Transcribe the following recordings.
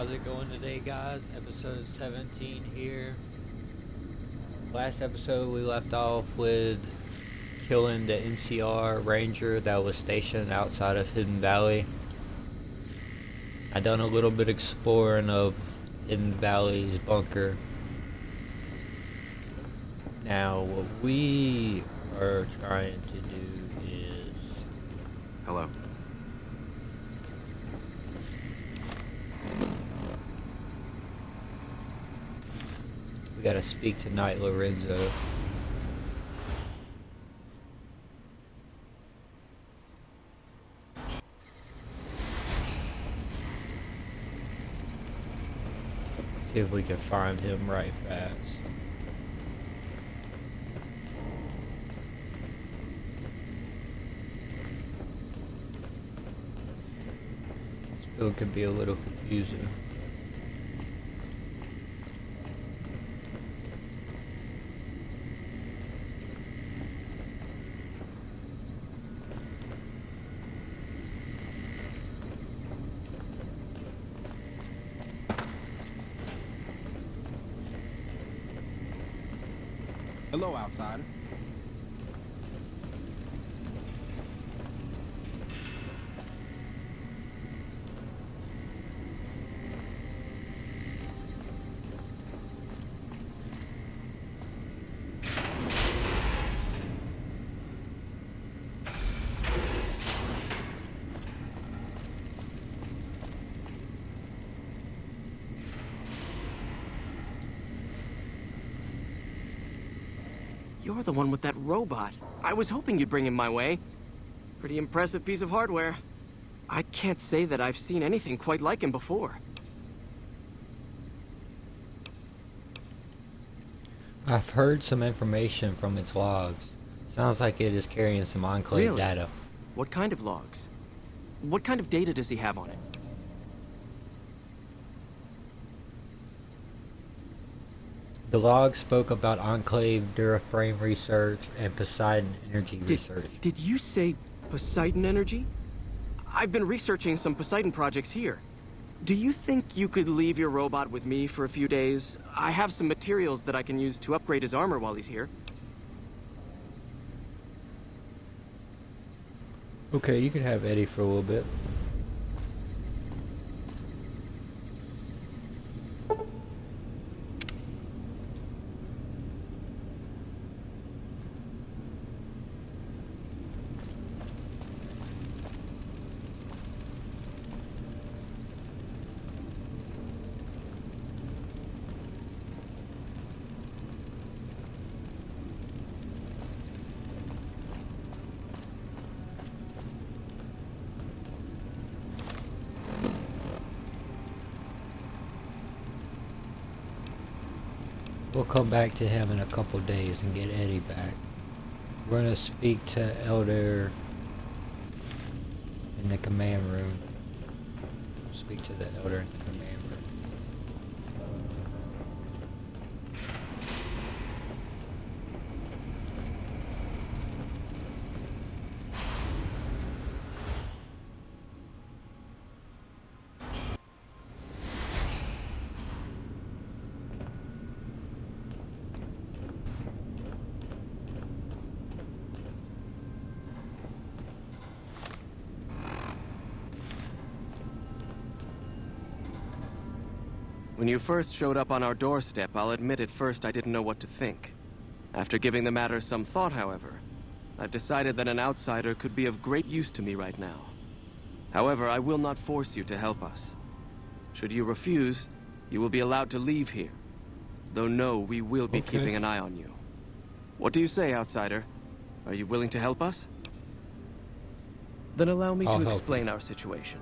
How's it going today, guys? Episode 17 here. Last episode, we left off with killing the NCR Ranger that was stationed outside of Hidden Valley. I done a little bit exploring of Hidden Valley's bunker. Now, what we are trying to do is... Hello. We gotta speak to Knight Lorenzo. See if we can find him right fast. This build could be a little confusing. Hello, outsider. You're the one with that robot. I was hoping you'd bring him my way. Pretty impressive piece of hardware. I can't say that I've seen anything quite like him before. I've heard some information from its logs. Sounds like it is carrying some Enclave Really? data. What kind of logs? What kind of data does he have on it? The log spoke about Enclave Duraframe research and Poseidon Energy research. Did you say Poseidon Energy? I've been researching some Poseidon projects here. Do you think you could leave your robot with me for a few days? I have some materials that I can use to upgrade his armor while he's here. Okay, you can have Eddie for a little bit. We'll come back to him in a couple days and get Eddie back. We're gonna speak to Elder in the command room. Speak to the Elder in the command room. When you first showed up on our doorstep, I'll admit at first I didn't know what to think. After giving the matter some thought, however, I've decided that an outsider could be of great use to me right now. However, I will not force you to help us. Should you refuse, you will be allowed to leave here. Though no, we will be keeping an eye on you. What do you say, outsider? Are you willing to help us? Then allow me I'll to help explain our situation.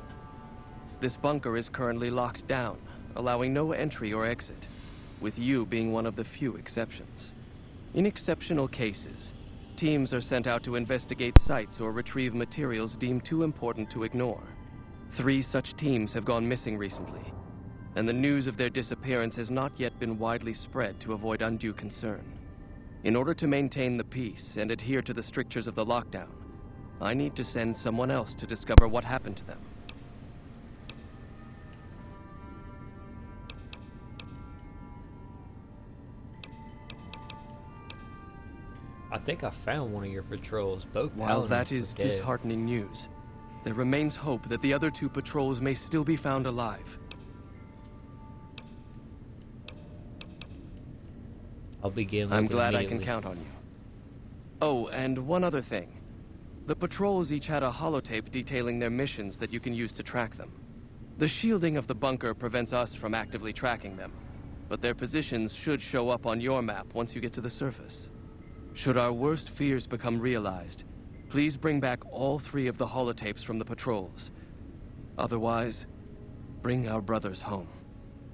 This bunker is currently locked down, allowing no entry or exit, with you being one of the few exceptions. In exceptional cases, teams are sent out to investigate sites or retrieve materials deemed too important to ignore. 3 such teams have gone missing recently, and the news of their disappearance has not yet been widely spread to avoid undue concern. In order to maintain the peace and adhere to the strictures of the lockdown, I need to send someone else to discover what happened to them. think I found one of your patrols. Both While that paladins is were dead. disheartening news, there remains hope that the other 2 patrols may still be found alive. I'll begin I'm looking glad I can immediately. count on you. Oh, and one other thing. The patrols each had a holotape detailing their missions that you can use to track them. The shielding of the bunker prevents us from actively tracking them, but their positions should show up on your map once you get to the surface. Should our worst fears become realized, please bring back all 3 of the holotapes from the patrols. Otherwise, bring our brothers home.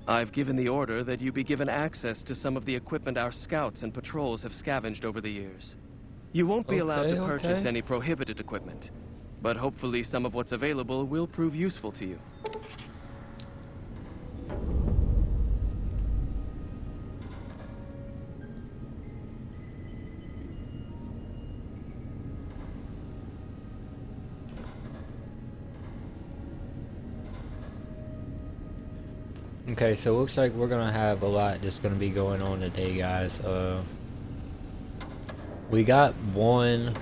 I've given the order that you be given access to some of the equipment our scouts and patrols have scavenged over the years. You won't be allowed to purchase any prohibited equipment, but hopefully some of what's available will prove useful to you. Okay, so it looks like we're gonna have a lot that's gonna be going on today, guys. We got one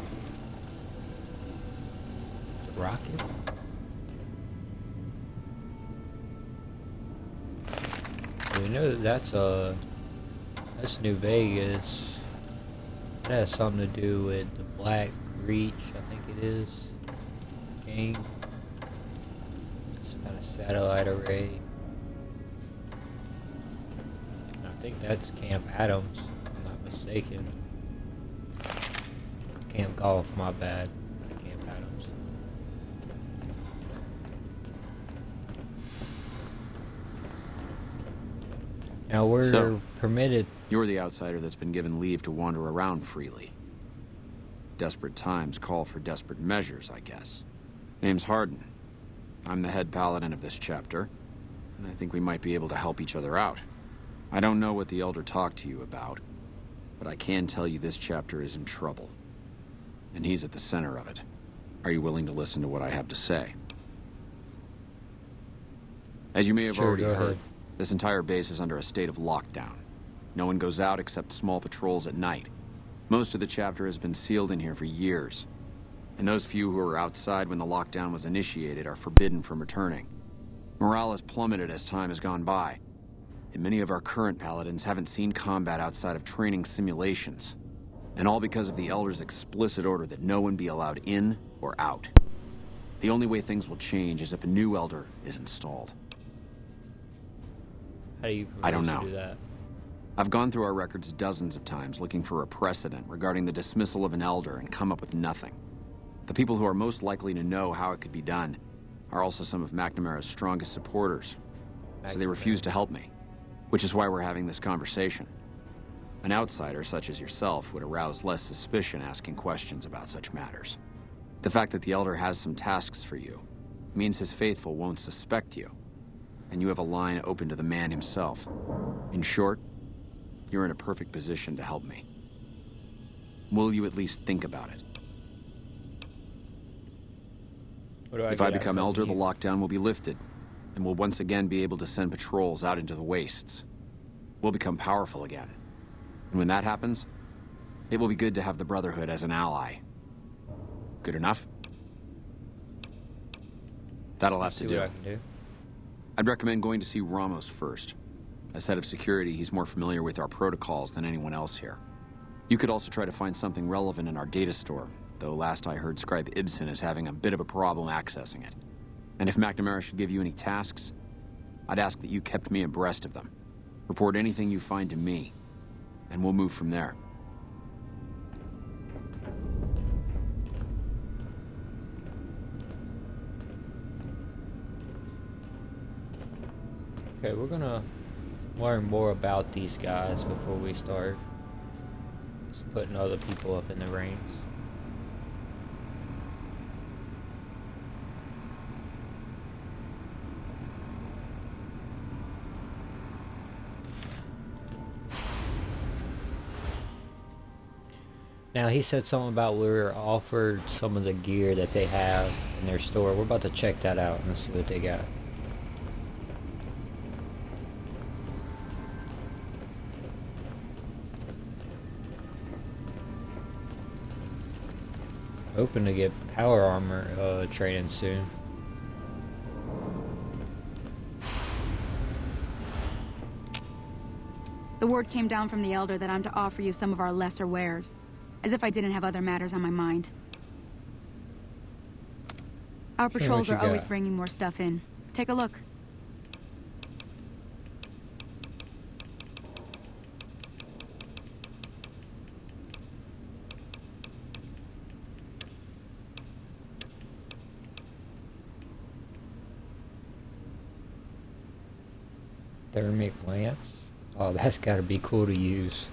rocket. We know that that's New Vegas. It has something to do with the Black Reach, I think it is. Gang. Some kind of satellite array. I think that's Camp Adams, if I'm not mistaken. Camp Golf, my bad. Camp Adams. Now we're So, permitted. You're the outsider that's been given leave to wander around freely. Desperate times call for desperate measures, I guess. Name's Hardin. I'm the head paladin of this chapter, and I think we might be able to help each other out. I don't know what the Elder talked to you about, but I can tell you this chapter is in trouble. And he's at the center of it. Are you willing to listen to what I have to say? As you may have Sure, already go heard, ahead. this entire base is under a state of lockdown. No one goes out except small patrols at night. Most of the chapter has been sealed in here for years. And those few who were outside when the lockdown was initiated are forbidden from returning. Morale has plummeted as time has gone by. And many of our current paladins haven't seen combat outside of training simulations. And all because of the Elder's explicit order that no one be allowed in or out. The only way things will change is if a new Elder is installed. How do you I don't propose to know. do that? I've gone through our records dozens of times looking for a precedent regarding the dismissal of an Elder and come up with nothing. The people who are most likely to know how it could be done are also some of McNamara's strongest supporters, so they refuse to help me, which is why we're having this conversation. An outsider such as yourself would arouse less suspicion asking questions about such matters. The fact that the Elder has some tasks for you means his faithful won't suspect you, and you have a line open to the man himself. In short, you're in a perfect position to help me. Will you at least think about it? What do If get I out of become helping Elder, the you? lockdown will be lifted, and we'll once again be able to send patrols out into the wastes. We'll become powerful again. And when that happens, it will be good to have the Brotherhood as an ally. Good enough? That'll have to See do. what I can do. I'd recommend going to see Ramos first. As head of security, he's more familiar with our protocols than anyone else here. You could also try to find something relevant in our data store, though last I heard Scribe Ibsen is having a bit of a problem accessing it. And if McNamara should give you any tasks, I'd ask that you kept me abreast of them. Report anything you find to me, and we'll move from there. Okay, we're gonna learn more about these guys before we start just putting other people up in the ranks. Now he said something about we were offered some of the gear that they have in their store. We're about to check that out and see what they got. Hoping to get power armor training soon. The word came down from the Elder that I'm to offer you some of our lesser wares. As if I didn't have other matters on my mind. Our Show me patrols what you are always got. bringing more stuff in. Take a look. Thermic lance. Oh, that's got to be cool to use.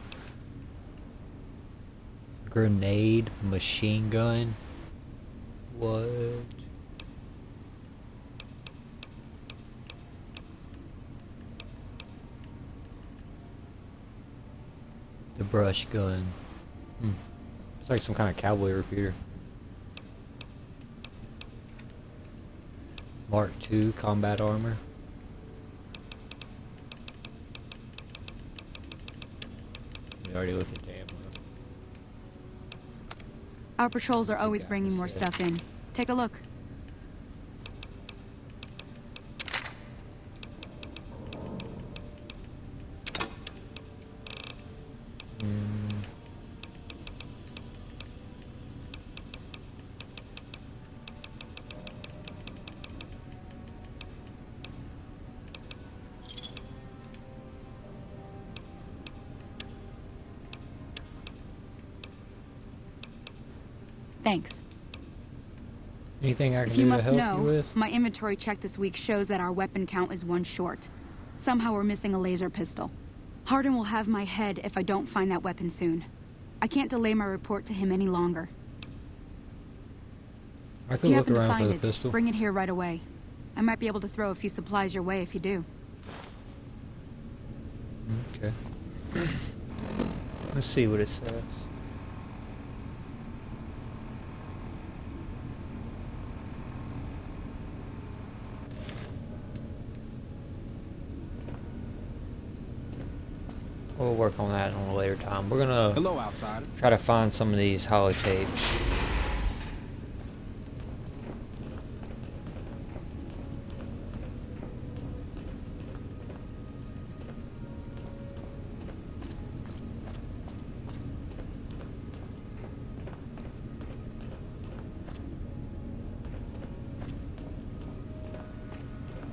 Grenade, machine gun. What? The brush gun. It's like some kind of cowboy repeater. Mark II combat armor. We already looked at the ammo. Our patrols are always got bringing this more here? stuff in. Take a look. Thanks. Anything I can If do you to must help you know, with? my inventory check this week shows that our weapon count is 1 short. Somehow we're missing a laser pistol. Hardin will have my head if I don't find that weapon soon. I can't delay my report to him any longer. I If could you look happen to around for find the it, pistol. bring it here right away. I might be able to throw a few supplies your way if you do. Okay. Let's see what it says. We'll work on that on a later time. We're gonna Hello, outsider. try to find some of these holotapes.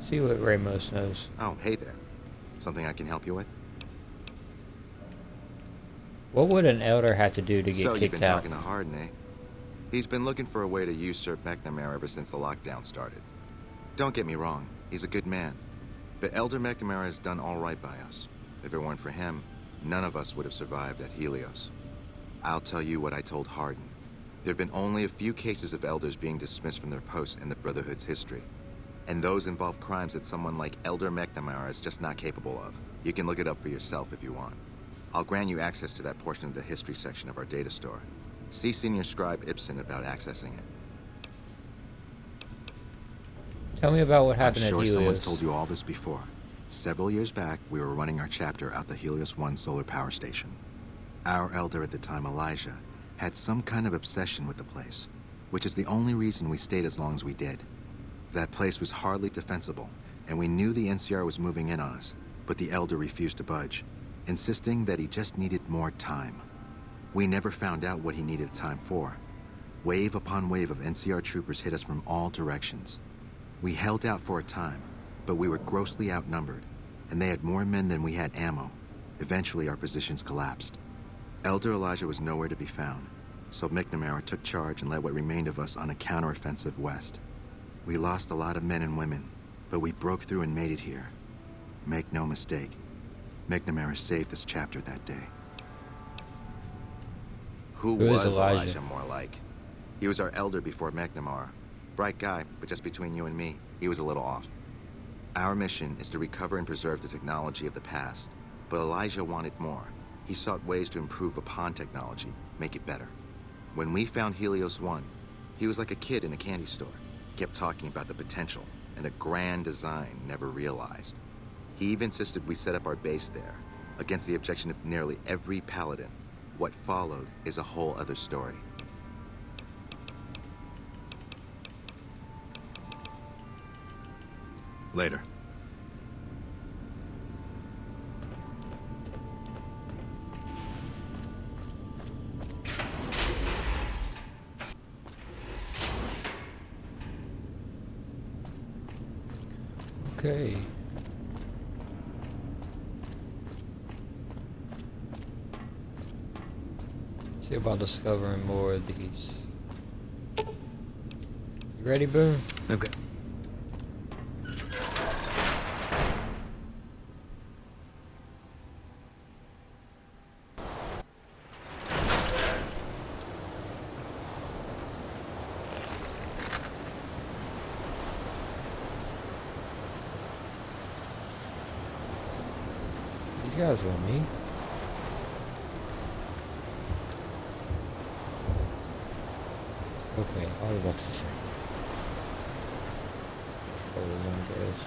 See what Ramos knows. Oh, hey there. Something I can help you with? What would an elder have to do to get So you've kicked been out? talking to Hardin, eh? He's been looking for a way to usurp McNamara ever since the lockdown started. Don't get me wrong, he's a good man. But Elder McNamara has done all right by us. If it weren't for him, none of us would have survived at Helios. I'll tell you what I told Hardin. There have been only a few cases of elders being dismissed from their posts in the Brotherhood's history. And those involve crimes that someone like Elder McNamara is just not capable of. You can look it up for yourself if you want. I'll grant you access to that portion of the history section of our data store. See Senior Scribe Ibsen about accessing it. Tell me about what I'm happened sure at Helios. someone's told you all this before. Several years back, we were running our chapter out the Helios 1 solar power station. Our elder at the time, Elijah, had some kind of obsession with the place, which is the only reason we stayed as long as we did. That place was hardly defensible, and we knew the NCR was moving in on us, but the elder refused to budge, insisting that he just needed more time. We never found out what he needed time for. Wave upon wave of NCR troopers hit us from all directions. We held out for a time, but we were grossly outnumbered, and they had more men than we had ammo. Eventually, our positions collapsed. Elder Elijah was nowhere to be found, so McNamara took charge and led what remained of us on a counteroffensive west. We lost a lot of men and women, but we broke through and made it here. Make no mistake, McNamara saved this chapter that day. Who Who is was Elijah? Elijah more like? He was our elder before McNamara. Bright guy, but just between you and me, he was a little off. Our mission is to recover and preserve the technology of the past, but Elijah wanted more. He sought ways to improve upon technology, make it better. When we found Helios 1, he was like a kid in a candy store, kept talking about the potential and a grand design never realized. He even insisted we set up our base there, against the objection of nearly every paladin. What followed is a whole other story. Later. Okay. See about discovering more of these. You ready, Boone? Okay. These guys want me. Okay, I was about to say. Control one, guys.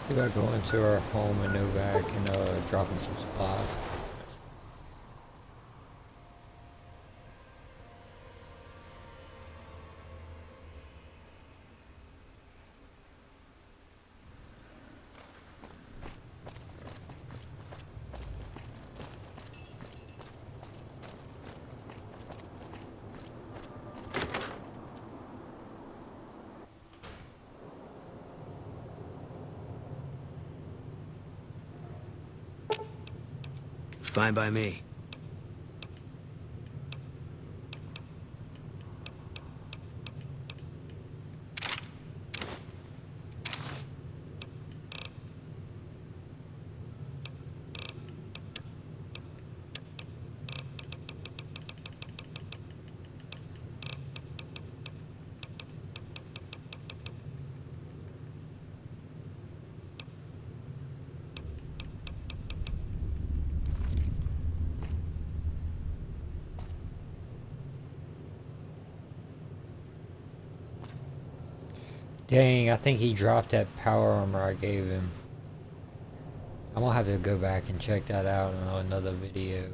See about going to our home in Novak and dropping some supplies. Fine by me. Dang, I think he dropped that power armor I gave him. I'm gonna have to go back and check that out in another video.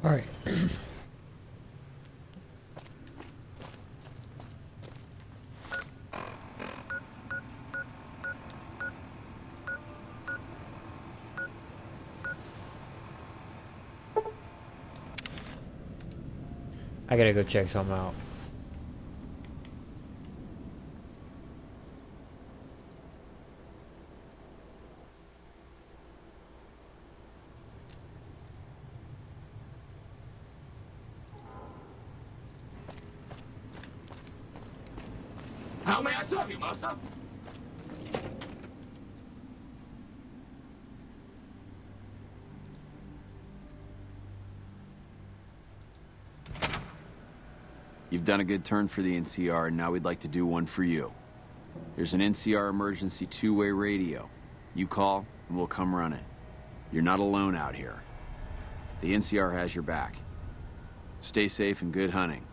Alright. I gotta go check something out. How may I serve you, master? You've done a good turn for the NCR, and now we'd like to do one for you. There's an NCR emergency two-way radio. You call, and we'll come running. You're not alone out here. The NCR has your back. Stay safe and good hunting.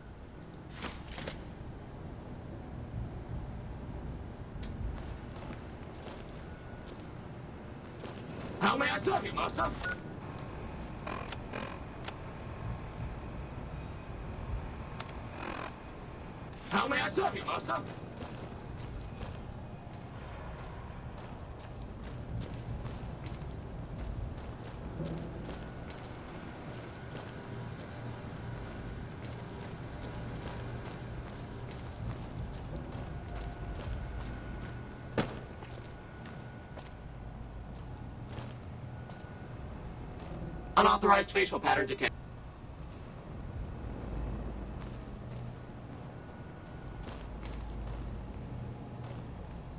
How may I serve you, master? How may I serve you, master? Unauthorized facial pattern detected.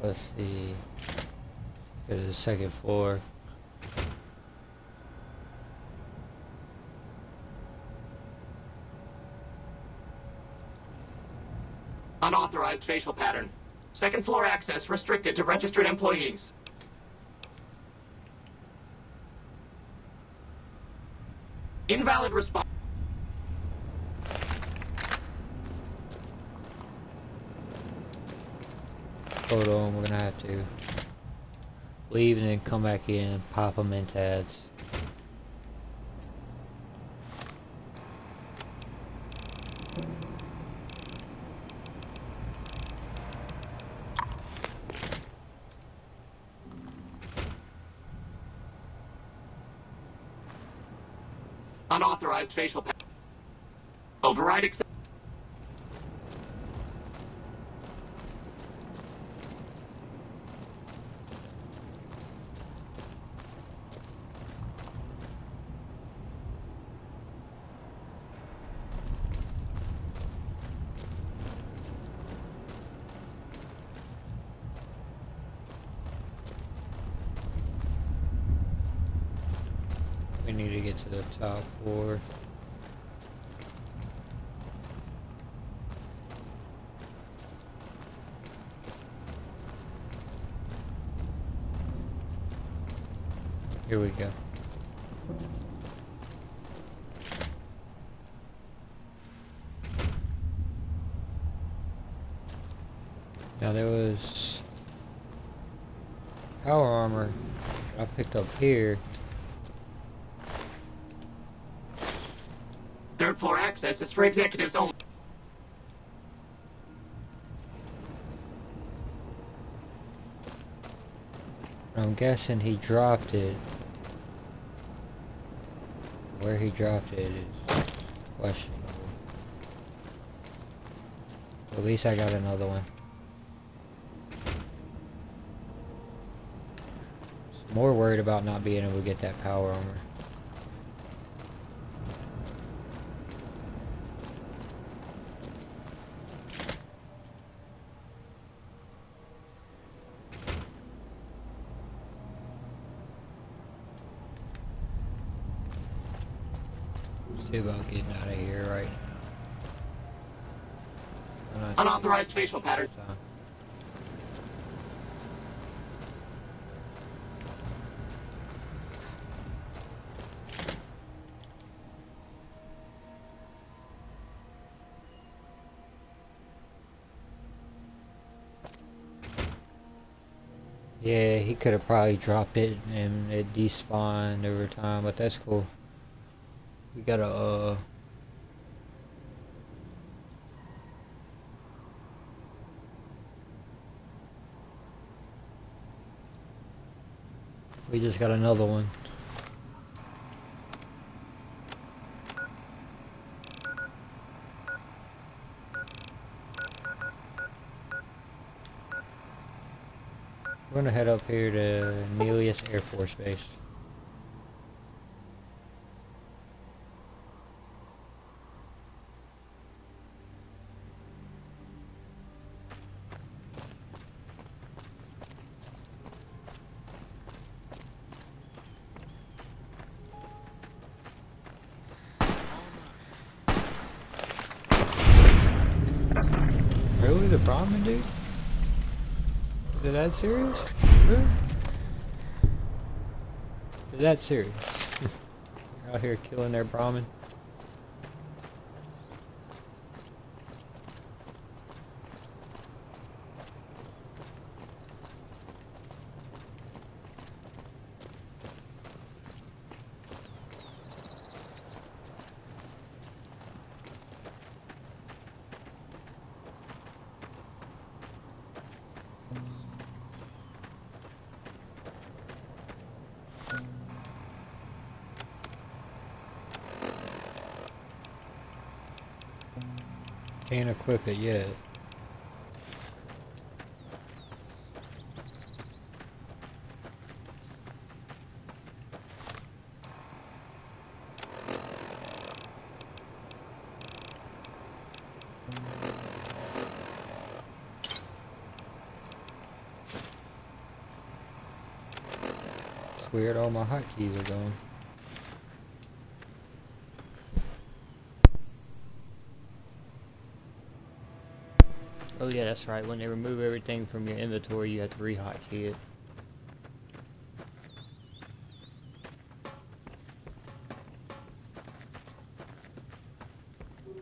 Let's see. Go to the second floor. Unauthorized facial pattern. Second floor access restricted to registered employees. Invalid response. Hold on, we're gonna have to leave and then come back in and pop them into ads. Unauthorized facial pattern. Override accept. We need to get to the top floor. Here we go. Now there was power armor I picked up here. Third floor access is for executives only. I'm guessing he dropped it. Where he dropped it is questionable. At least I got another one. More worried about not being able to get that power armor. See about getting out of here, right? Unauthorized facial pattern. Yeah, he could have probably dropped it and it despawned over time, but that's cool. We gotta, we just got another one. We're gonna head up here to Nelius Air Force Base. Brahmin, dude? Is it that serious? Really? Is that serious? You're out here killing their Brahmin? Can't equip it yet. It's weird, all my hotkeys are gone. Oh yeah, that's right. When they remove everything from your inventory, you have to re-hotkey it.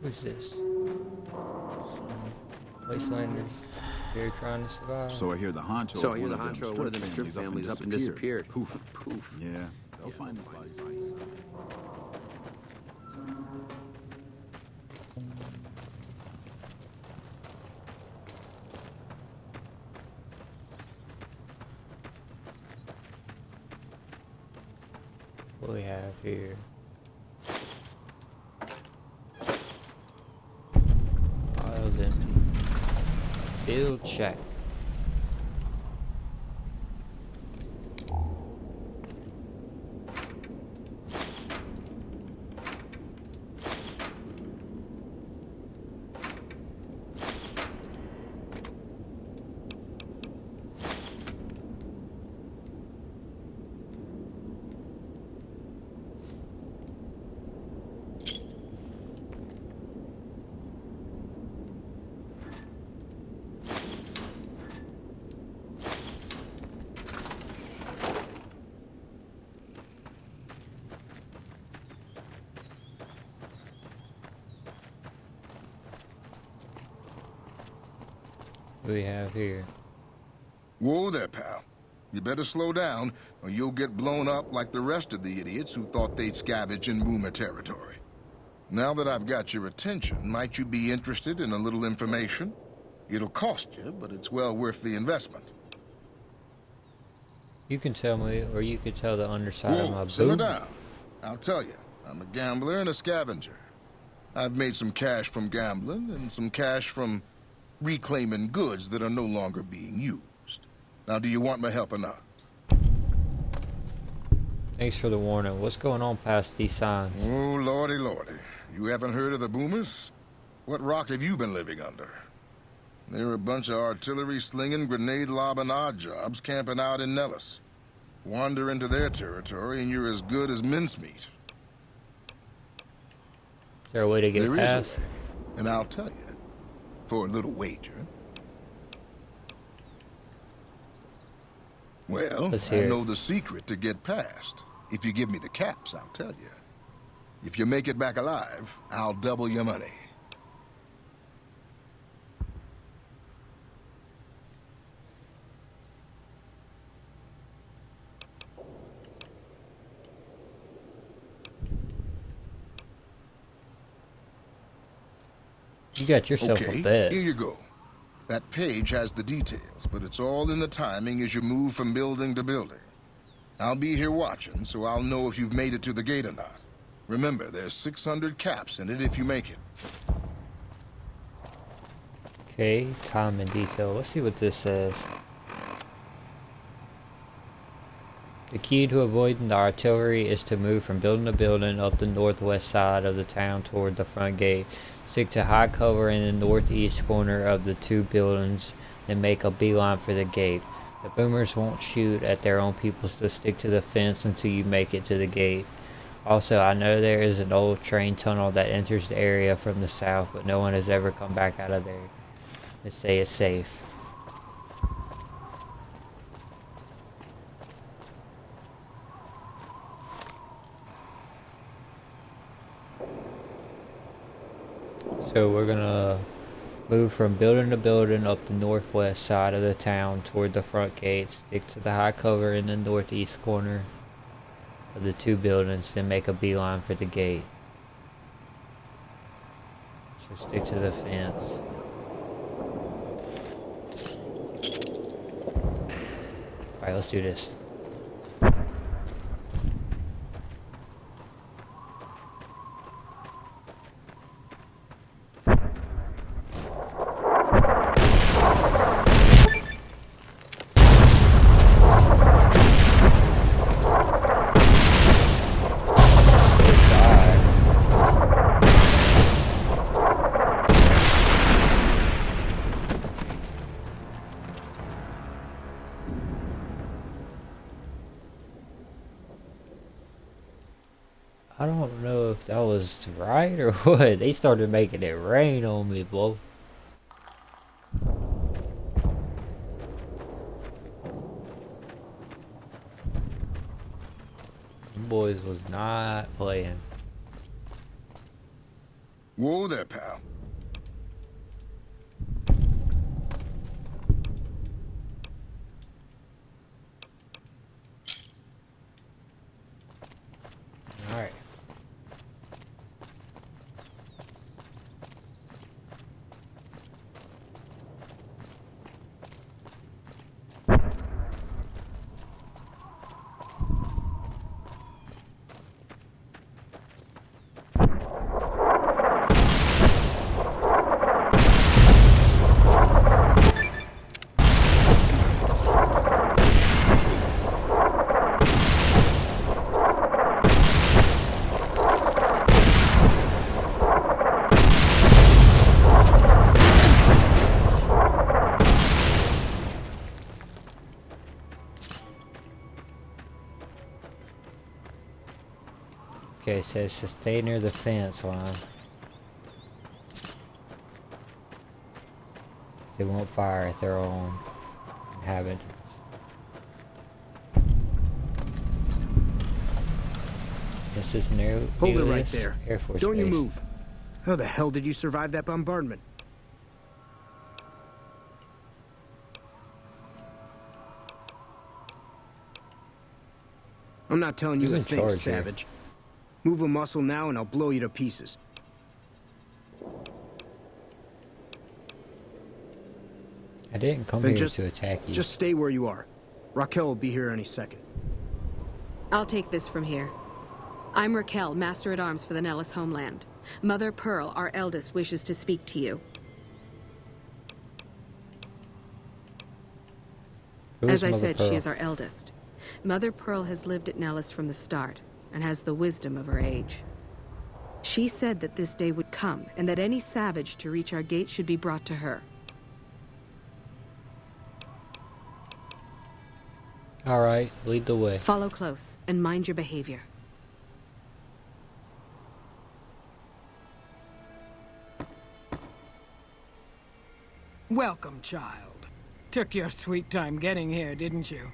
Who's this? Wastelanders. They're trying to survive. So I hear the honcho. So I hear the honcho of one of them strip families up and disappeared. Poof, poof. Yeah, they'll find the bodies. What do we have here? Files empty. Field check. What do we have here? Whoa there, pal. You better slow down, or you'll get blown up like the rest of the idiots who thought they'd scavenge in Boomer territory. Now that I've got your attention, might you be interested in a little information? It'll cost you, but it's well worth the investment. You can tell me, or you could tell the underside of my Whoa, simmer boot. down. I'll tell you, I'm a gambler and a scavenger. I've made some cash from gambling and some cash from reclaiming goods that are no longer being used. Now, do you want my help or not? Thanks for the warning. What's going on past these signs? Oh, lordy, lordy. You haven't heard of the Boomers? What rock have you been living under? They're a bunch of artillery-slinging, grenade-lobbing odd jobs camping out in Nellis. Wander into their territory and you're as good as mincemeat. Is there a way to get There is past? a way, and I'll tell you. For a little wager. Well, Let's I hear it. know the secret to get past. If you give me the caps, I'll tell you. If you make it back alive, I'll double your money. You got yourself Okay, a bet. here you go. That page has the details, but it's all in the timing as you move from building to building. I'll be here watching, so I'll know if you've made it to the gate or not. Remember, there's 600 caps in it if you make it. Okay, time and detail. Let's see what this says. The key to avoiding the artillery is to move from building to building up the northwest side of the town toward the front gate. Stick to high cover in the northeast corner of the two buildings and make a beeline for the gate. The boomers won't shoot at their own people, so stick to the fence until you make it to the gate. Also, I know there is an old train tunnel that enters the area from the south, but no one has ever come back out of there. and say it's safe. So we're gonna move from building to building up the northwest side of the town toward the front gate, stick to the high cover in the northeast corner of the two buildings, then make a beeline for the gate. So stick to the fence. Alright, let's do this. I don't know if that was right or what. They started making it rain on me, bro. Them boys was not playing. Whoa there, pal. Alright. Okay, it says to stay near the fence line. They won't fire at their own inhabitants. This is near Hold it right there. Air Force Don't you Base. move. How the hell did you survive that bombardment? I'm not telling you Who's to in think, charge here? Savage. Move a muscle now and I'll blow you to pieces. I didn't come Then here just- to attack you. Just stay where you are. Raquel will be here any second. I'll take this from here. I'm Raquel, Master-at-Arms for the Nellis homeland. Mother Pearl, our eldest, wishes to speak to you. Who is As I Mother said, Pearl? she is our eldest. Mother Pearl has lived at Nellis from the start, and has the wisdom of her age. She said that this day would come, and that any savage to reach our gate should be brought to her. Alright, lead the way. Follow close, and mind your behavior. Welcome, child. Took your sweet time getting here, didn't you?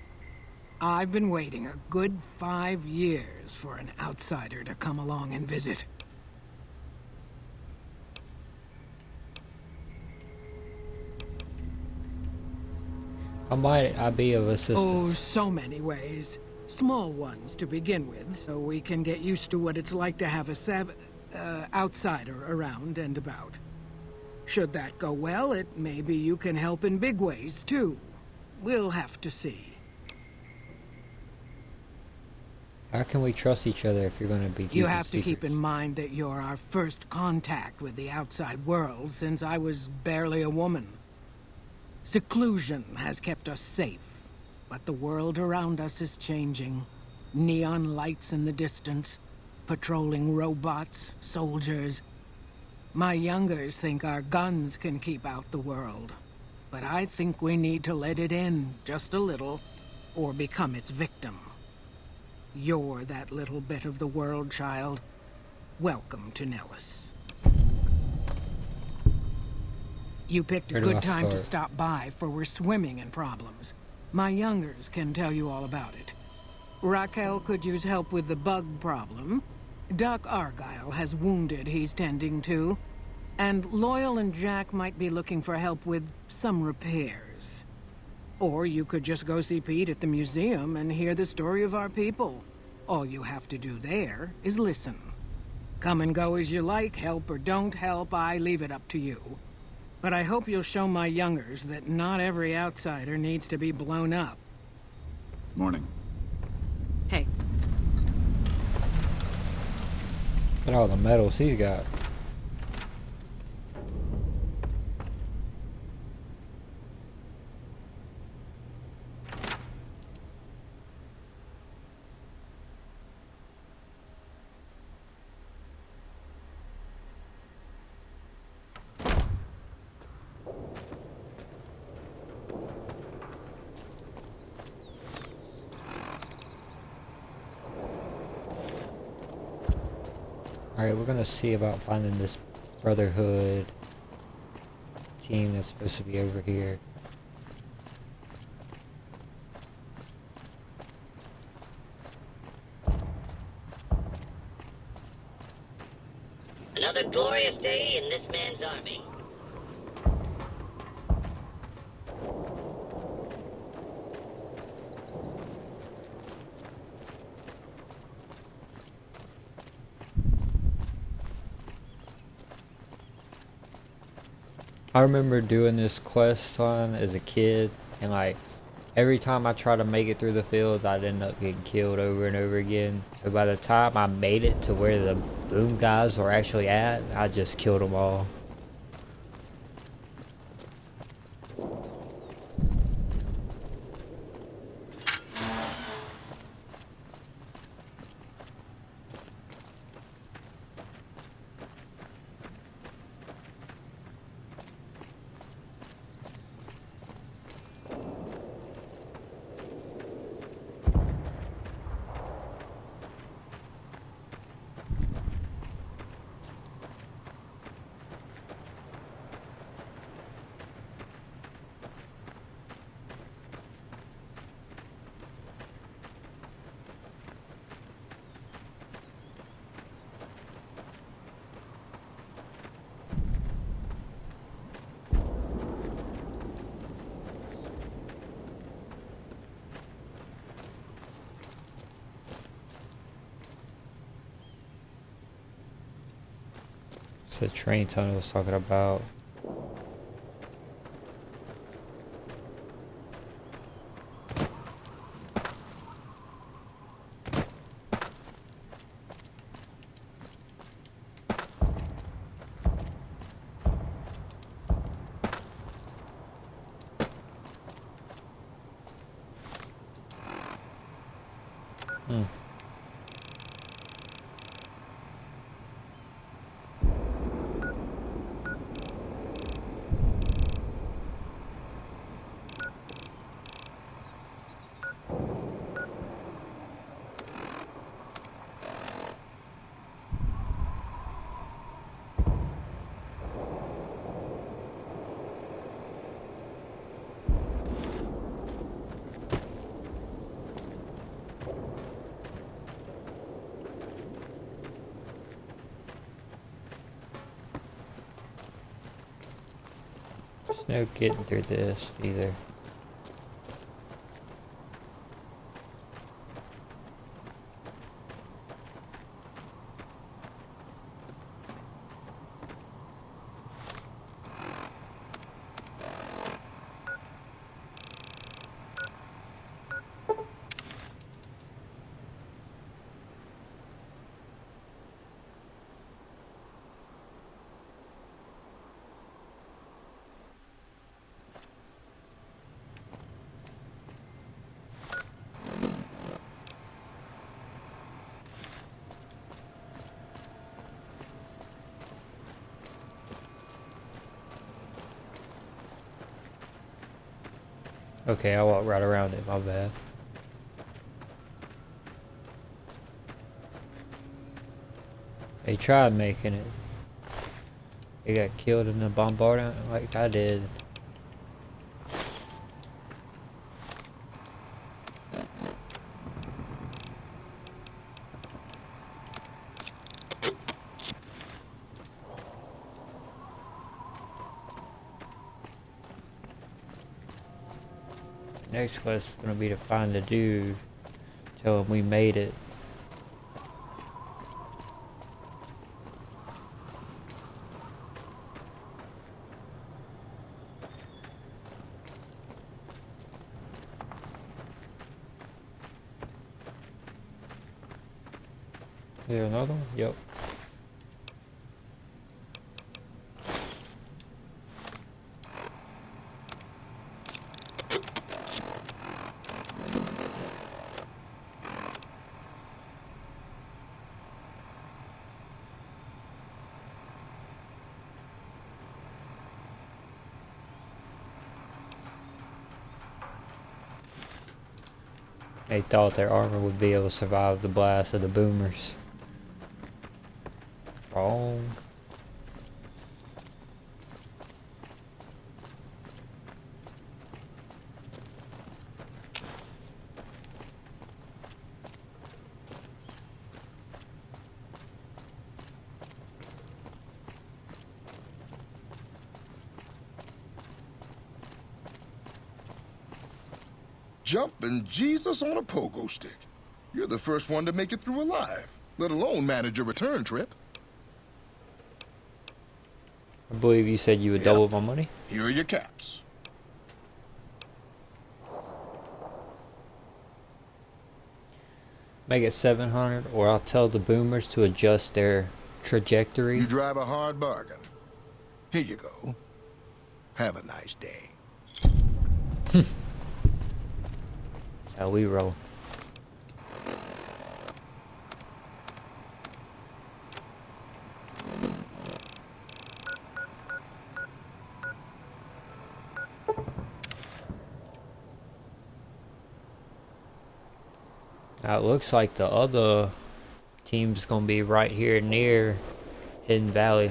I've been waiting a good 5 years for an outsider to come along and visit. How might I be of Oh, assistance? so many ways. Small ones to begin with, so we can get used to what it's like to have a outsider around and about. Should that go well, it maybe you can help in big ways, too. We'll have to see. How can we trust each other if you're going to be keeping You have to keep secrets? in mind that you're our first contact with the outside world since I was barely a woman. Seclusion has kept us safe, but the world around us is changing. Neon lights in the distance, patrolling robots, soldiers. My youngers think our guns can keep out the world, but I think we need to let it in just a little, or become its victim. You're that little bit of the world, child. Welcome to Nellis. You picked a Where do I good time to start? stop by, for we're swimming in problems. My youngers can tell you all about it. Raquel could use help with the bug problem. Doc Argyle has wounded he's tending to. And Loyal and Jack might be looking for help with some repairs. Or you could just go see Pete at the museum and hear the story of our people. All you have to do there is listen. Come and go as you like, help or don't help, I leave it up to you. But I hope you'll show my youngers that not every outsider needs to be blown up. Morning. Hey, Look at all the medals he's got. Alright, we're gonna see about finding this Brotherhood team that's supposed to be over here. Another glorious day in this man's army. I remember doing this quest on as a kid, and like every time I try to make it through the fields, I'd end up getting killed over and over again. So by the time I made it to where the boom guys were actually at, I just killed them all. It's the train tunnel I was talking about. There's no getting through this either. Okay, I walked right around it, my bad. They tried making it. He got killed in the bombardment like I did. Next quest is gonna be to find the dude. Tell him we made it. Is there another one? Yep. They thought their armor would be able to survive the blast of the boomers. Wrong. Jumping Jesus on a pogo stick. You're the first one to make it through alive, let alone manage a return trip. I believe you said you would double my money. Here are your caps. Make it 700, or I'll tell the boomers to adjust their trajectory. You drive a hard bargain. Here you go. Have a nice day. How we roll. Now it looks like the other team's gonna be right here near Hidden Valley.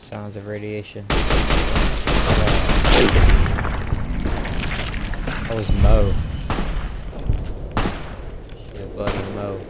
Sounds of radiation. That was Mo. Shit, buddy, Mo.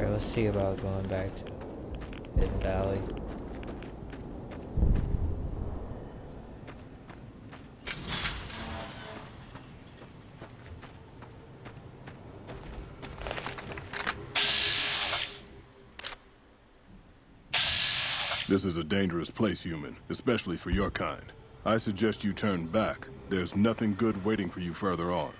Let's see about going back to Hidden Valley. This is a dangerous place, human, especially for your kind. I suggest you turn back. There's nothing good waiting for you further on.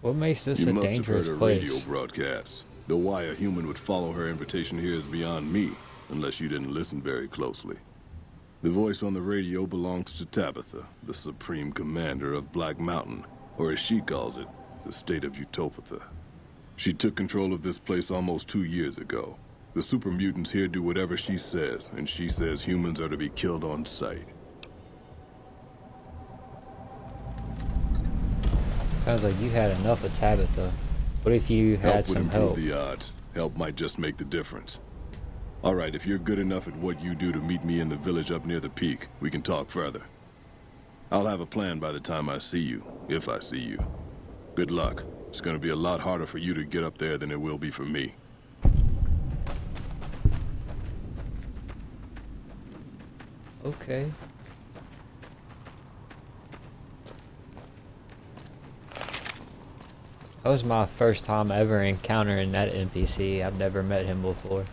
What makes this You a must have heard dangerous her place? radio broadcasts. Though why a human would follow her invitation here is beyond me, unless you didn't listen very closely. The voice on the radio belongs to Tabitha, the supreme commander of Black Mountain, or as she calls it, the state of Utopatha. She took control of this place almost 2 years ago. The super mutants here do whatever she says, and she says humans are to be killed on sight. Sounds like you had enough of Tabitha. What if you had Help would some improve help? the odds. Help might just make the difference. All right, if you're good enough at what you do to meet me in the village up near the peak, we can talk further. I'll have a plan by the time I see you, if I see you. Good luck. It's gonna be a lot harder for you to get up there than it will be for me. Okay. That was my first time ever encountering that NPC. I've never met him before.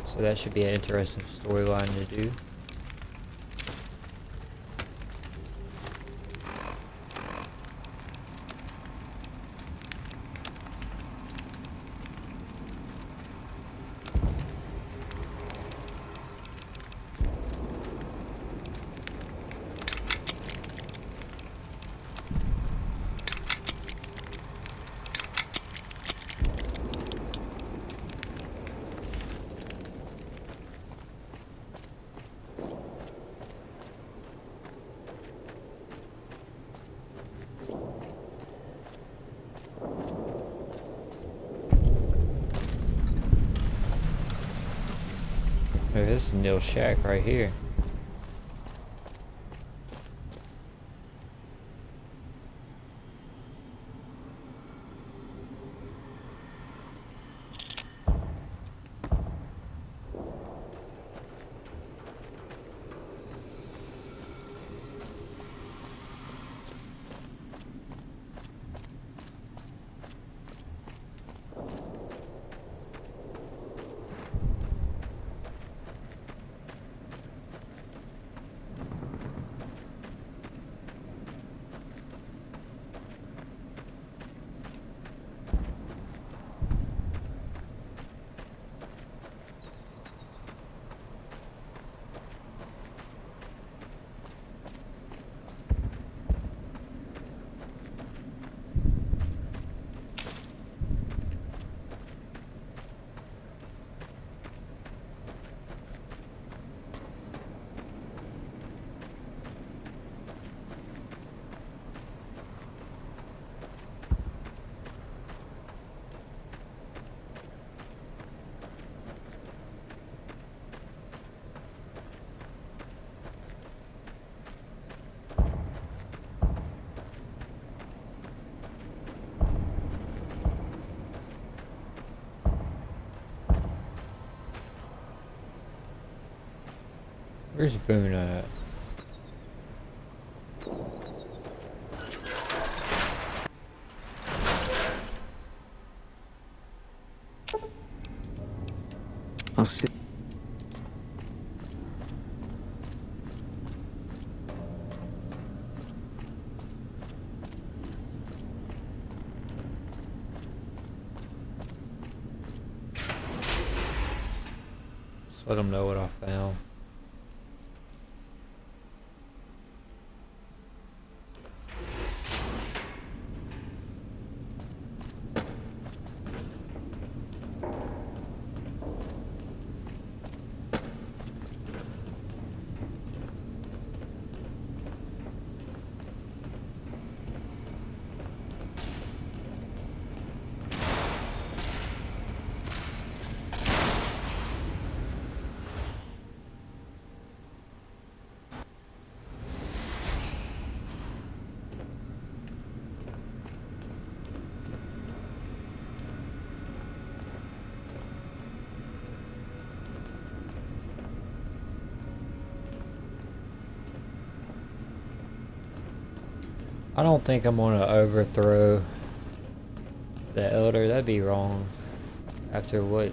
So that should be an interesting storyline to do. Oh, this is Neil Shack right here. Where's Boone at? I'll see. Just let him know what I found. I don't think I'm gonna overthrow the Elder. That'd be wrong. After what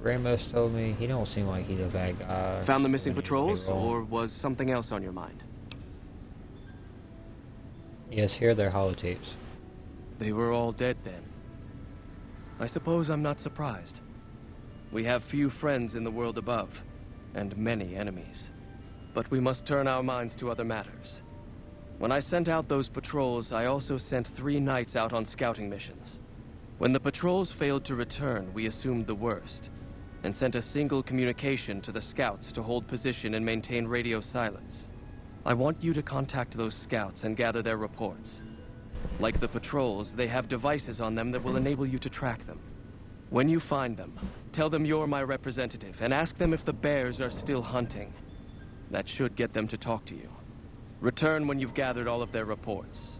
Ramos told me, he don't seem like he's a bad guy. Found the missing That'd be patrols, wrong. or was something else on your mind? Yes, here they're holotapes. They were all dead then. I suppose I'm not surprised. We have few friends in the world above, and many enemies. But we must turn our minds to other matters. When I sent out those patrols, I also sent 3 knights out on scouting missions. When the patrols failed to return, we assumed the worst, and sent a single communication to the scouts to hold position and maintain radio silence. I want you to contact those scouts and gather their reports. Like the patrols, they have devices on them that will enable you to track them. When you find them, tell them you're my representative and ask them if the bears are still hunting. That should get them to talk to you. Return when you've gathered all of their reports.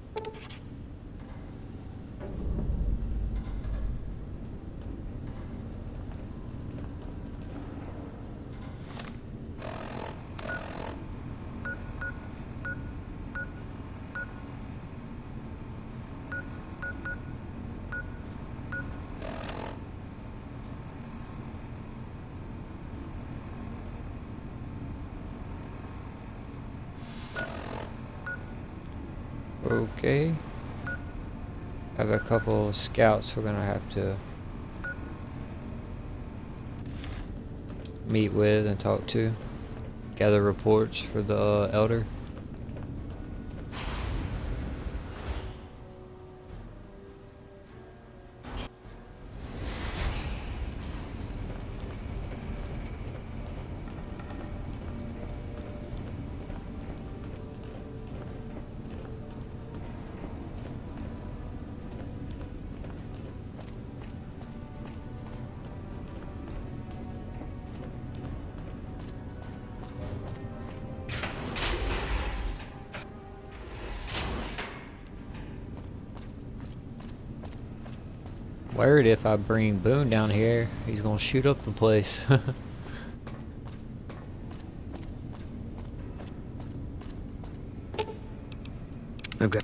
Okay. Have a couple scouts we're gonna have to meet with and talk to. Gather reports for the Elder. Worried if I bring Boone down here, he's gonna shoot up the place. Okay.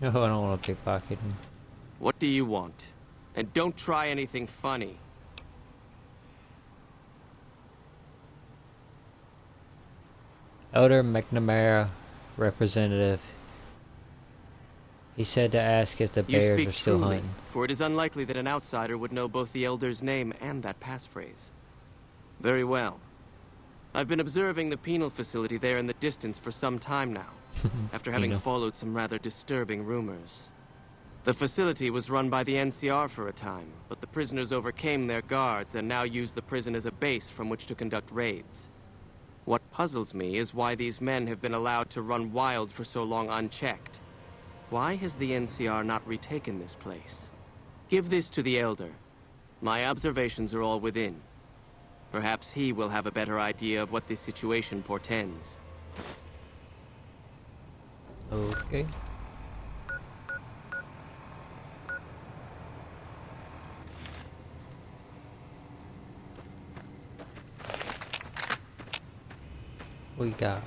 No, I don't want to pickpocket him. What do you want? And don't try anything funny. Elder McNamara, representative. He said to ask if the You bears speak are still truly, hunting. for it is unlikely that an outsider would know both the Elder's name and that passphrase. Very well. I've been observing the penal facility there in the distance for some time now, after having followed some rather disturbing rumors. The facility was run by the NCR for a time, but the prisoners overcame their guards and now use the prison as a base from which to conduct raids. What puzzles me is why these men have been allowed to run wild for so long unchecked. Why has the NCR not retaken this place? Give this to the Elder. My observations are all within. Perhaps he will have a better idea of what this situation portends. Okay. We got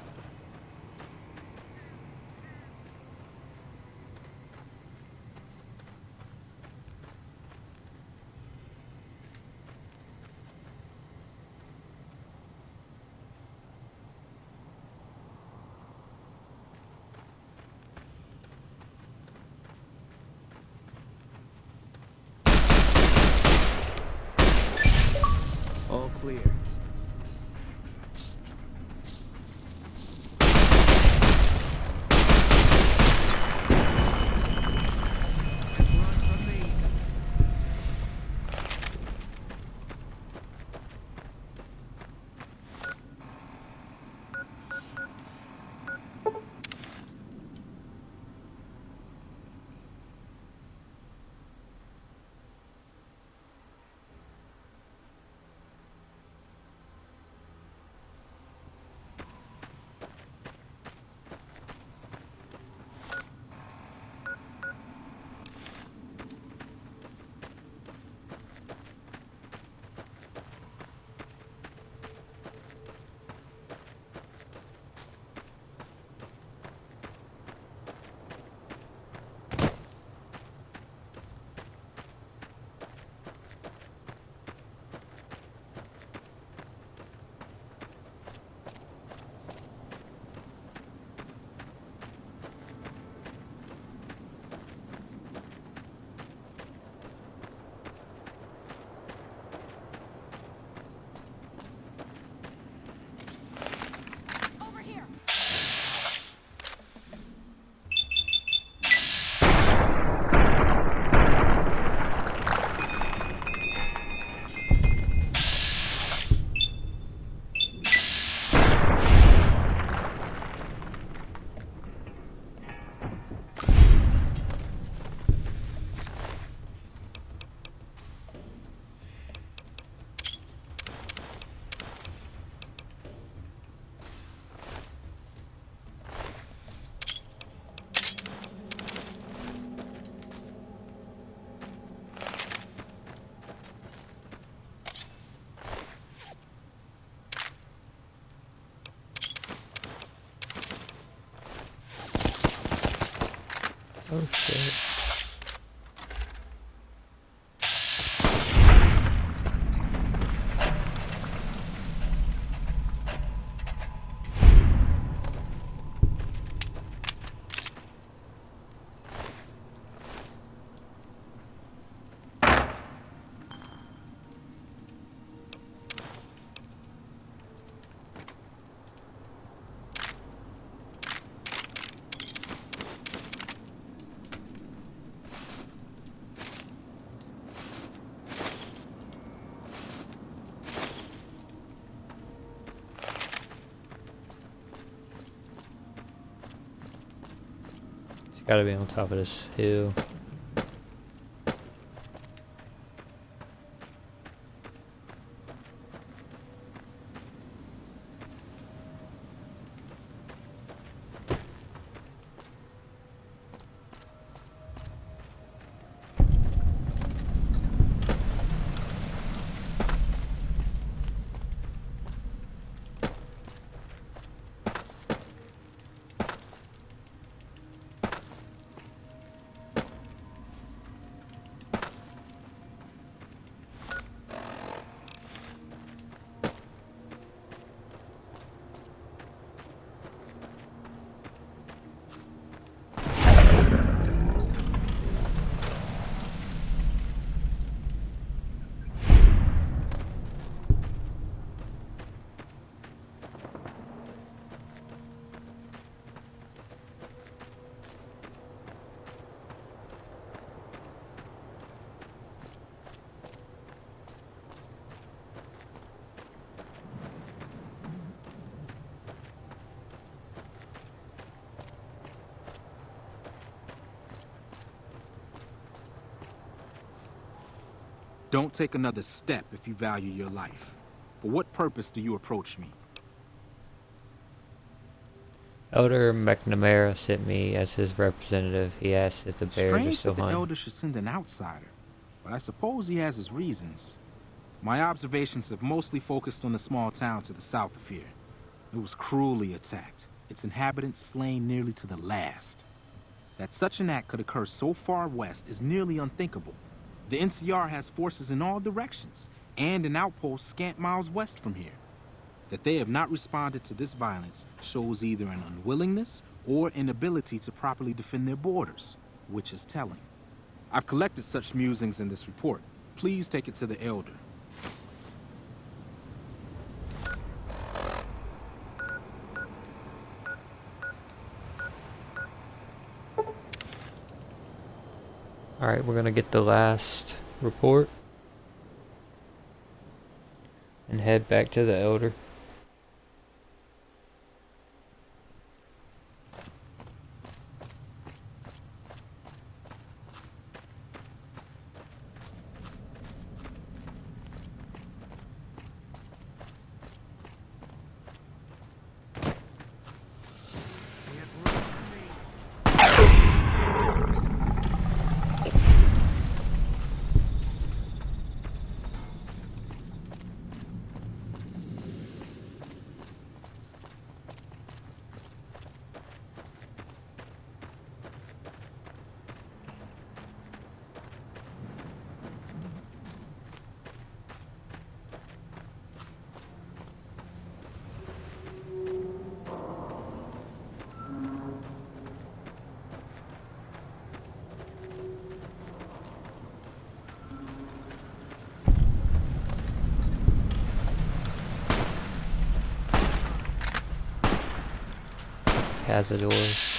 Oh shit. Gotta be on top of this hill. Don't take another step if you value your life. For what purpose do you approach me? Elder McNamara sent me as his representative. He asked if the bears are Strange still that the hunting. Elder should send an outsider, but I suppose he has his reasons. My observations have mostly focused on the small town to the south of here. It was cruelly attacked, its inhabitants slain nearly to the last. That such an act could occur so far west is nearly unthinkable. The NCR has forces in all directions, and an outpost scant miles west from here. That they have not responded to this violence shows either an unwillingness or inability to properly defend their borders, which is telling. I've collected such musings in this report. Please take it to the Elder. Alright, we're gonna get the last report and head back to the Elder. Cazadores.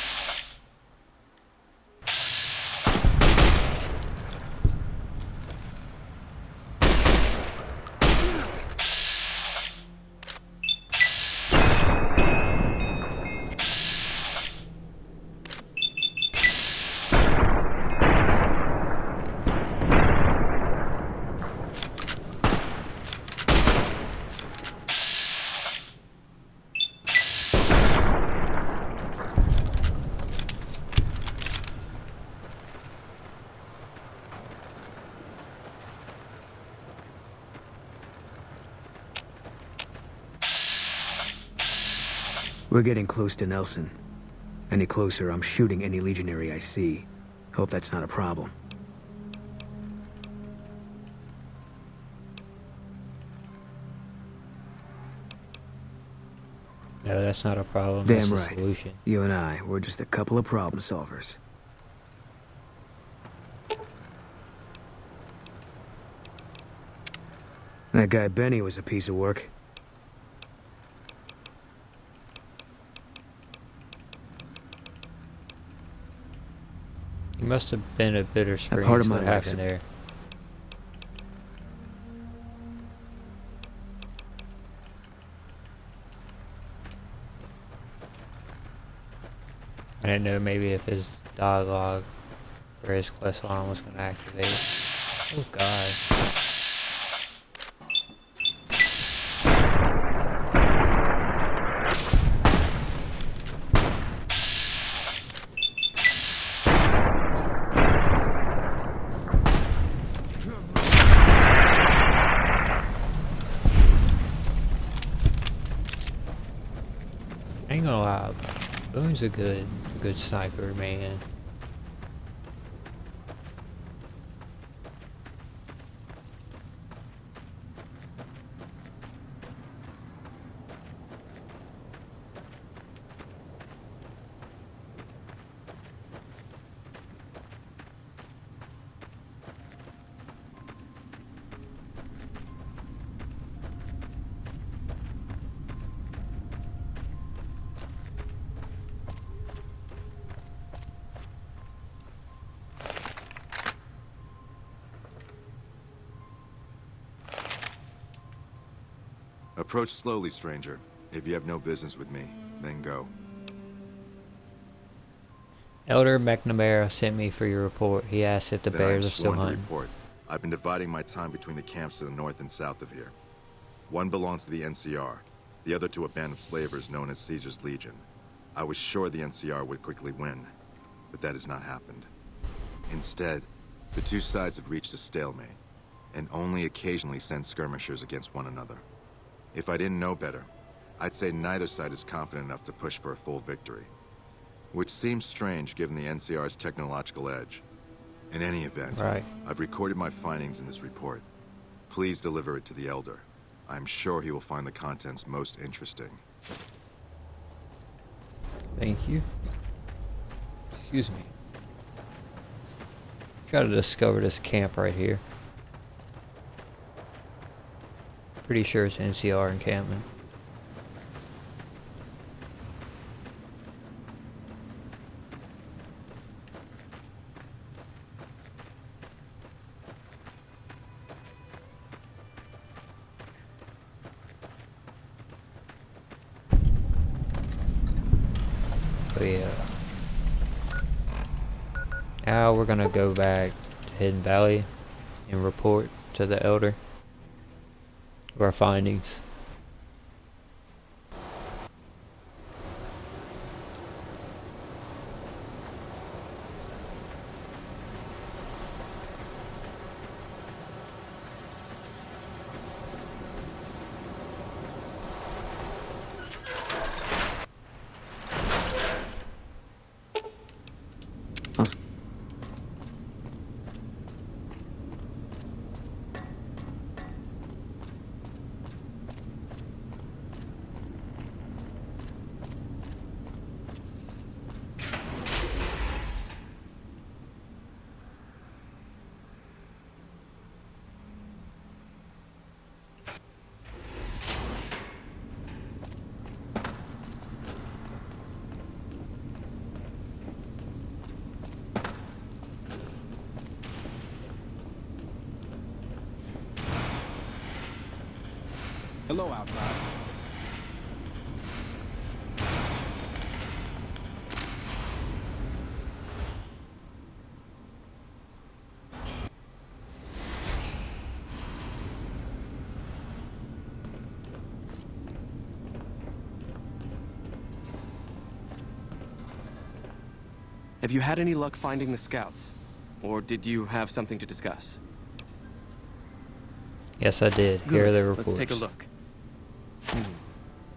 We're getting close to Nelson. Any closer, I'm shooting any legionary I see. Hope that's not a problem. No, that's not a problem. Damn that's a right. solution. You and I, we're just a couple of problem solvers. That guy Benny was a piece of work. You must have been a bitter That scream. part of my What life's happened there? I didn't know maybe if his dialogue for his quest line was going to activate. Oh god. I ain't gonna lie, Boone's a good sniper, man. Approach slowly, stranger. If you have no business with me, then go. Elder McNamara sent me for your report. He asked if the Then I'm bears are still sworn to hunting. report. I've been dividing my time between the camps to the north and south of here. One belongs to the NCR, the other to a band of slavers known as Caesar's Legion. I was sure the NCR would quickly win, but that has not happened. Instead, the two sides have reached a stalemate, and only occasionally send skirmishers against one another. If I didn't know better, I'd say neither side is confident enough to push for a full victory. Which seems strange given the NCR's technological edge. In any event, Right. I've recorded my findings in this report. Please deliver it to the Elder. I'm sure he will find the contents most interesting. Thank you. Excuse me. Try to discover this camp right here. Pretty sure it's NCR encampment. But yeah. Now we're gonna go back to Hidden Valley and report to the Elder our findings. Hello outside. Have you had any luck finding the scouts? Or did you have something to discuss? Yes, I did. Good. Here are the reports. Let's take a look.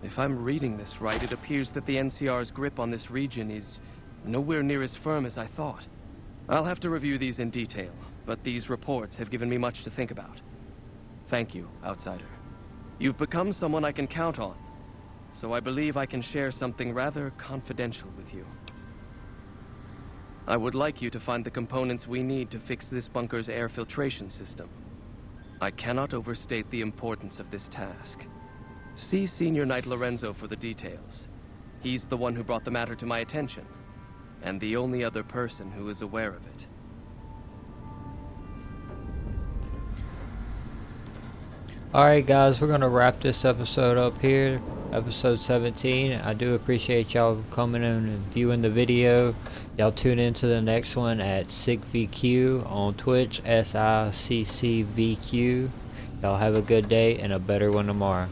If I'm reading this right, it appears that the NCR's grip on this region is nowhere near as firm as I thought. I'll have to review these in detail, but these reports have given me much to think about. Thank you, Outsider. You've become someone I can count on, so I believe I can share something rather confidential with you. I would like you to find the components we need to fix this bunker's air filtration system. I cannot overstate the importance of this task. See Senior Knight Lorenzo for the details. He's the one who brought the matter to my attention, and the only other person who is aware of it. Alright guys, we're going to wrap this episode up here. Episode 17. I do appreciate y'all coming in and viewing the video. Y'all tune into the next one at SickVQ on Twitch, SICCVQ. Y'all have a good day and a better one tomorrow.